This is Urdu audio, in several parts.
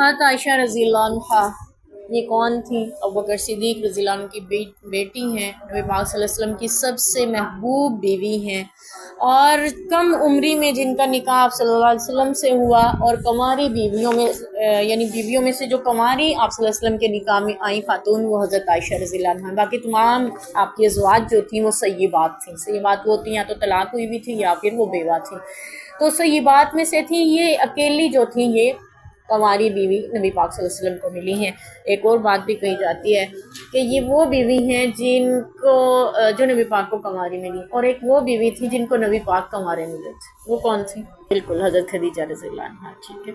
حضرت عائشہ رضی اللہ عنہا یہ کون تھی؟ ابو بکر صدیق رضی اللہ عنہ کی بیٹی ہیں، نبی پاک صلی اللہ علیہ وسلم کی سب سے محبوب بیوی ہیں، اور کم عمری میں جن کا نکاح آپ صلی اللہ علیہ وسلم سے ہوا، اور کماری بیویوں میں یعنی بیویوں میں سے جو کماری آپ صلی اللہ علیہ وسلم کے نکاح میں آئی خاتون وہ حضرت عائشہ رضی اللہ عنہ۔ باقی تمام آپ کی ازواج جو تھیں وہ سیبات تھیں۔ سیبات وہ تھیں یا تو طلاق ہوئی بھی تھی یا پھر وہ بیوہ تھیں، تو سیبات میں سے تھیں۔ یہ اکیلی جو تھیں یہ کماری بیوی نبی پاک صلی اللہ علیہ وسلم کو ملی ہیں۔ ایک اور بات بھی کہی جاتی ہے کہ یہ وہ بیوی ہیں جن کو جو نبی پاک کو کماری ملی، اور ایک وہ بیوی تھی جن کو نبی پاک کمارے ملے تھے۔ وہ کون تھی؟ بالکل حضرت خدیجہ رضی اللہ عنہا۔ ٹھیک ہے،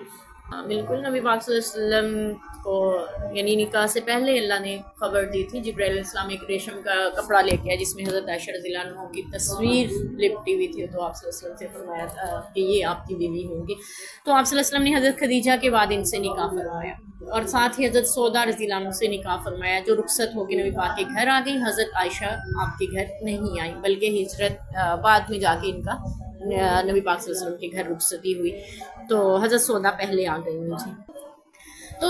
بالکل نبی پاک صلی اللہ علیہ وسلم کو یعنی نکاح سے پہلے اللہ نے خبر دی تھی۔ جبرائیل علیہ السلام ایک ریشم کا کپڑا لے کے آیا جس میں حضرت عائشہ رضی اللہ عنہ کی تصویر لپٹی ہوئی تھی، تو آپ صلی اللہ علیہ وسلم سے فرمایا تھا کہ یہ آپ کی بیوی ہوں گی۔ تو آپ صلی اللہ علیہ وسلم نے حضرت خدیجہ کے بعد ان سے نکاح فرمایا، اور ساتھ ہی حضرت سودا رضی اللہ عنہ سے نکاح فرمایا جو رخصت ہو کے نبی پاک کے گھر آ گئی۔ حضرت عائشہ آپ کے گھر نہیں آئیں، بلکہ ہجرت بعد میں جا کے ان کا نبی پاک صلی اللہ علیہ وسلم کے گھر رخصتی ہوئی، تو حضرت سودا پہلے آ گئی تھی۔ تو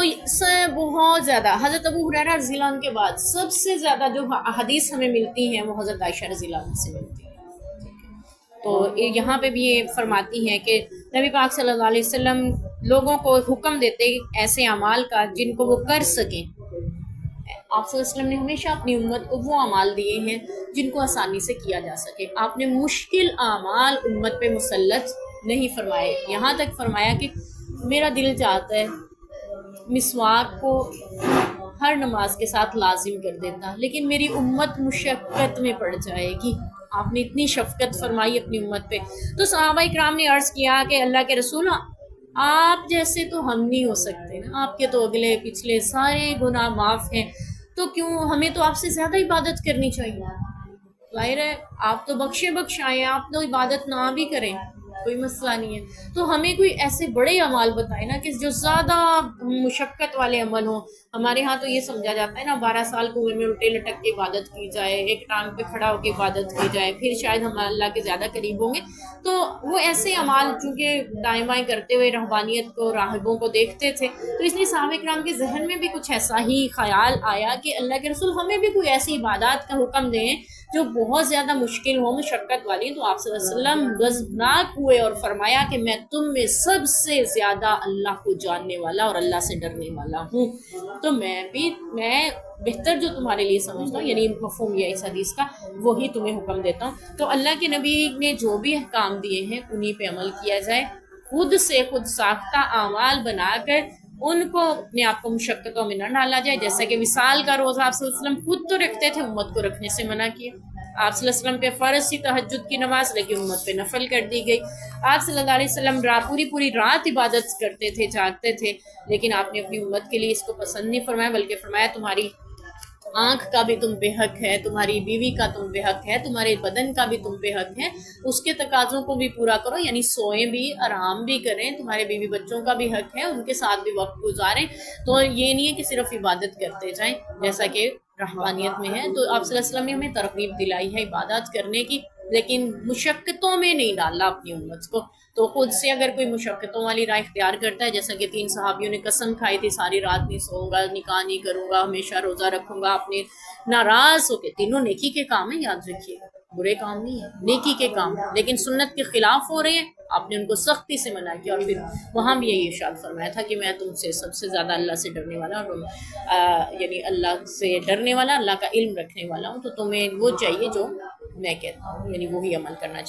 بہت زیادہ حضرت ابو ہریرہ رضی اللہ عنہ کے بعد سب سے زیادہ جو حدیث ہمیں ملتی ہیں وہ حضرت عائشہ رضی اللہ عنہ سے ملتی ہیں۔ تو یہاں پہ بھی یہ فرماتی ہیں کہ نبی پاک صلی اللہ علیہ وسلم لوگوں کو حکم دیتے ایسے اعمال کا جن کو وہ کر سکیں۔ آپ صلی اللہ علیہ وسلم نے ہمیشہ اپنی امت کو وہ اعمال دیے ہیں جن کو آسانی سے کیا جا سکے۔ آپ نے مشکل اعمال امت پہ مسلط نہیں فرمائے، یہاں تک فرمایا کہ میرا دل چاہتا ہے مسواک کو ہر نماز کے ساتھ لازم کر دیتا، لیکن میری امت مشقت میں پڑ جائے گی۔ آپ نے اتنی شفقت فرمائی اپنی امت پہ۔ تو صحابہ اکرام نے عرض کیا کہ اللہ کے رسول آپ جیسے تو ہم نہیں ہو سکتے نا، آپ کے تو اگلے پچھلے سارے گناہ معاف ہیں، تو کیوں ہمیں تو آپ سے زیادہ عبادت کرنی چاہیے۔ ظاہر ہے آپ تو بخشے بخشائیں، آپ تو عبادت نہ بھی کریں کوئی مسئلہ نہیں ہے، تو ہمیں کوئی ایسے بڑے اعمال بتائیں نا کہ جو زیادہ مشقت والے عمل ہوں۔ ہمارے ہاں تو یہ سمجھا جاتا ہے نا 12 سال کنویں میں الٹے لٹک کے عبادت کی جائے، ایک ٹانگ پہ کھڑا ہو کے عبادت کی جائے، پھر شاید ہم اللہ کے زیادہ قریب ہوں گے۔ تو وہ ایسے اعمال چونکہ دائیں بائیں کرتے ہوئے رہبانیت کو راہبوں کو دیکھتے تھے، تو اس لیے صحابہ کرام کے ذہن میں بھی کچھ ایسا ہی خیال آیا کہ اللہ کے رسول ہمیں بھی کوئی ایسی عبادات کا حکم دیں جو بہت زیادہ مشکل ہو، مشقت والی۔ تو آپ صلی اللہ علیہ وسلم غضبناک ہوئے اور فرمایا کہ میں تم میں سب سے زیادہ اللہ کو جاننے والا اور اللہ سے ڈرنے والا ہوں، تو میں بہتر جو تمہارے لیے سمجھتا ہوں، یعنی مفہوم یہ اس حدیث کا وہی تمہیں حکم دیتا ہوں۔ تو اللہ کے نبی نے جو بھی احکام دیے ہیں انہی پہ عمل کیا جائے، خود سے خود ساختہ اعمال بنا کر ان کو اپنے آپ کو مشقتوں میں نہ ڈالا جائے۔ جیسا کہ وصال کا روزہ آپ صلی اللہ علیہ وسلم خود تو رکھتے تھے، امت کو رکھنے سے منع کیا۔ آپ صلی اللہ علیہ وسلم پہ فرض تھی تہجد کی نماز، لیکن امت پہ نفل کر دی گئی۔ آپ صلی اللہ علیہ وسلم پوری رات عبادت کرتے تھے، جاگتے تھے، لیکن آپ نے اپنی امت کے لیے اس کو پسند نہیں فرمایا، بلکہ فرمایا تمہاری آنکھ کا بھی تم پہ حق ہے، تمہاری بیوی کا تم پہ حق ہے، تمہارے بدن کا بھی تم پہ حق ہے، اس کے تقاضوں کو بھی پورا کرو، یعنی سوئیں بھی، آرام بھی کریں، تمہارے بیوی بچوں کا بھی حق ہے، ان کے ساتھ بھی وقت گزاریں۔ تو یہ نہیں ہے کہ صرف عبادت کرتے جائیں جیسا کہ رحمانیت میں ہے۔ تو آپ صلی اللہ علیہ وسلم نے ہمیں ترغیب دلائی ہے عبادات کرنے کی، لیکن مشقتوں میں نہیں ڈالا اپنی امت کو۔ تو خود سے اگر کوئی مشقتوں والی راہ اختیار کرتا ہے، جیسا کہ 3 صحابیوں نے قسم کھائی تھی ساری رات نہیں سوؤں گا، نکاح نہیں کروں گا، ہمیشہ روزہ رکھوں گا، اپنے ناراض ہو کے، تینوں نیکی کے کام ہیں، یاد رکھیے برے کام نہیں ہیں، نیکی کے کام ہیں، لیکن سنت کے خلاف ہو رہے ہیں، آپ نے ان کو سختی سے منع کیا۔ اور پھر وہاں بھی یہی ارشاد فرمایا تھا کہ میں تم سے سب سے زیادہ اللہ سے ڈرنے والا اور یعنی اللہ سے ڈرنے والا، اللہ کا علم رکھنے والا ہوں، تو تمہیں وہ چاہیے جو میں کہتا ہوں، یعنی وہی عمل کرنا چاہیے۔